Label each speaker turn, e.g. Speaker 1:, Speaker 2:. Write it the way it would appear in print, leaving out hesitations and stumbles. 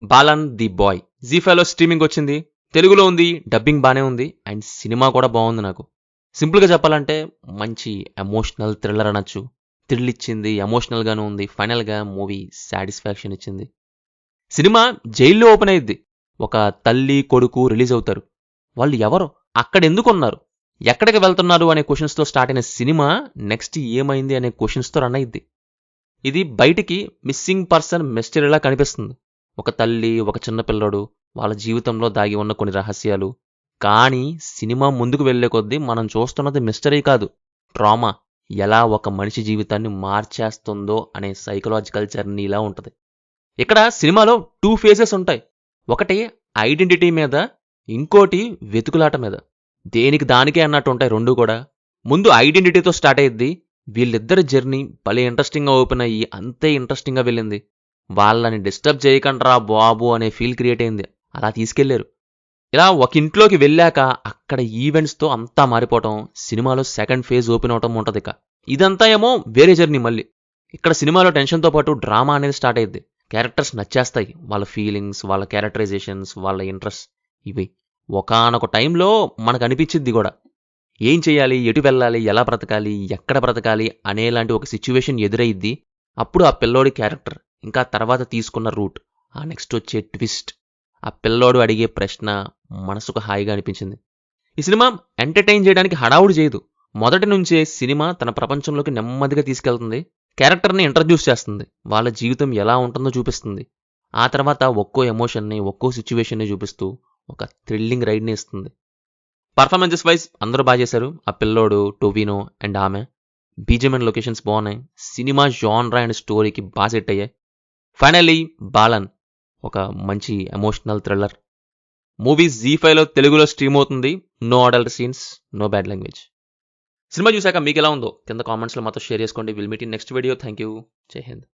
Speaker 1: Balun the bye జీ5లో streaming వచ్చింది. తెలుగులో ఉంది, డబ్బింగ్ బానే ఉంది అండ్ సినిమా కూడా బాగుంది. నాకు సింపుల్గా చెప్పాలంటే మంచి ఎమోషనల్ థ్రిల్లర్ అనొచ్చు. థ్రిల్ ఇచ్చింది, ఎమోషనల్గాను ఉంది. ఫైనల్గా మూవీ సాటిస్ఫాక్షన్ ఇచ్చింది. సినిమా జైల్లో ఓపెన్ అయ్యిద్ది. ఒక తల్లి కొడుకు రిలీజ్ అవుతారు. వాళ్ళు ఎవరు, అక్కడ ఎందుకు ఉన్నారు, ఎక్కడికి వెళ్తున్నారు అనే క్వశ్చన్స్తో స్టార్ట్ అయిన సినిమా నెక్స్ట్ ఏమైంది అనే క్వశ్చన్స్తో రన్ అయ్యిద్ది. ఇది బయటికి మిస్సింగ్ పర్సన్ మిస్టరీలా కనిపిస్తుంది. ఒక తల్లి, ఒక చిన్న పిల్లడు, వాళ్ళ జీవితంలో దాగి ఉన్న కొన్ని రహస్యాలు. కానీ సినిమా ముందుకు వెళ్లే కొద్దీ మనం చూస్తున్నది మిస్టరీ కాదు, ట్రామా. ఎలా ఒక మనిషి జీవితాన్ని మార్చేస్తుందో అనే సైకలాజికల్ జర్నీలా ఉంటుంది. ఇక్కడ సినిమాలో 2 ఫేజెస్ ఉంటాయి. ఒకటి ఐడెంటిటీ మీద, ఇంకోటి వెతుకులాట మీద. దేనికి దానికే అన్నట్టు ఉంటాయి రెండు కూడా. ముందు ఐడెంటిటీతో స్టార్ట్ అయ్యిద్ది. వీళ్ళిద్దరి జర్నీ భలే ఇంట్రెస్టింగ్గా ఓపెన్ అయ్యి అంతే ఇంట్రెస్టింగ్గా వెళ్ళింది. వాళ్ళని డిస్టర్బ్ చేయకండ్రా బాబు అనే ఫీల్ క్రియేట్ అయింది. అలా తీసుకెళ్లారు. ఇలా ఒక ఇంట్లోకి వెళ్ళాక అక్కడ ఈవెంట్స్తో అంతా మారిపోవటం, సినిమాలో సెకండ్ ఫేజ్ ఓపెన్ అవటం ఉంటుంది. ఇదంతా ఏమో వేరే జర్నీ. మళ్ళీ ఇక్కడ సినిమాలో టెన్షన్తో పాటు డ్రామా అనేది స్టార్ట్ అయ్యిద్ది. క్యారెక్టర్స్ నచ్చేస్తాయి, వాళ్ళ ఫీలింగ్స్, వాళ్ళ క్యారెక్టరైజేషన్స్, వాళ్ళ ఇంట్రెస్ట్. ఇవి ఒకానొక టైంలో మనకు అనిపించిద్ది కూడా, ఏం చేయాలి, ఎటు వెళ్ళాలి, ఎలా బ్రతకాలి, ఎక్కడ బ్రతకాలి అనేలాంటి ఒక సిచ్యువేషన్ ఎదురయ్యిద్ది. అప్పుడు ఆ పిల్లోడి క్యారెక్టర్, ఇంకా తర్వాత తీసుకున్న రూట్, ఆ నెక్స్ట్ వచ్చే ట్విస్ట్, ఆ పిల్లోడు అడిగే ప్రశ్న మనసుకు హాయిగా అనిపించింది. ఈ సినిమా ఎంటర్టైన్ చేయడానికి హడావుడి చేయదు. మొదటి నుంచే సినిమా తన ప్రపంచంలోకి నెమ్మదిగా తీసుకెళ్తుంది. క్యారెక్టర్ని ఇంట్రడ్యూస్ చేస్తుంది, వాళ్ళ జీవితం ఎలా ఉంటుందో చూపిస్తుంది. ఆ తర్వాత ఒక్కో ఎమోషన్ని, ఒక్కో సిచ్యువేషన్ని చూపిస్తూ ఒక థ్రిల్లింగ్ రైడ్ని ఇస్తుంది. పర్ఫార్మెన్సెస్ వైజ్ అందరూ బాగా చేశారు. ఆ పిల్లోడు, టొవినో అండ్ ఆమె. బీజిఎం అండ్ లొకేషన్స్ బాగున్నాయి. సినిమా జాన్రా అండ్ స్టోరీకి బాగా సెట్ అయ్యాయి. ఫైనల్లీ బాలన్ ఒక మంచి ఎమోషనల్ థ్రిల్లర్. మూవీ జీ5లో తెలుగులో స్ట్రీమ్ అవుతుంది. No adult scenes, no bad language. Cinema చూశాక మీకు ఎలా ఉందో కింద కామెంట్స్లో మాతో షేర్ చేసుకోండి. Will meet in next video. Thank you. జై హింద్.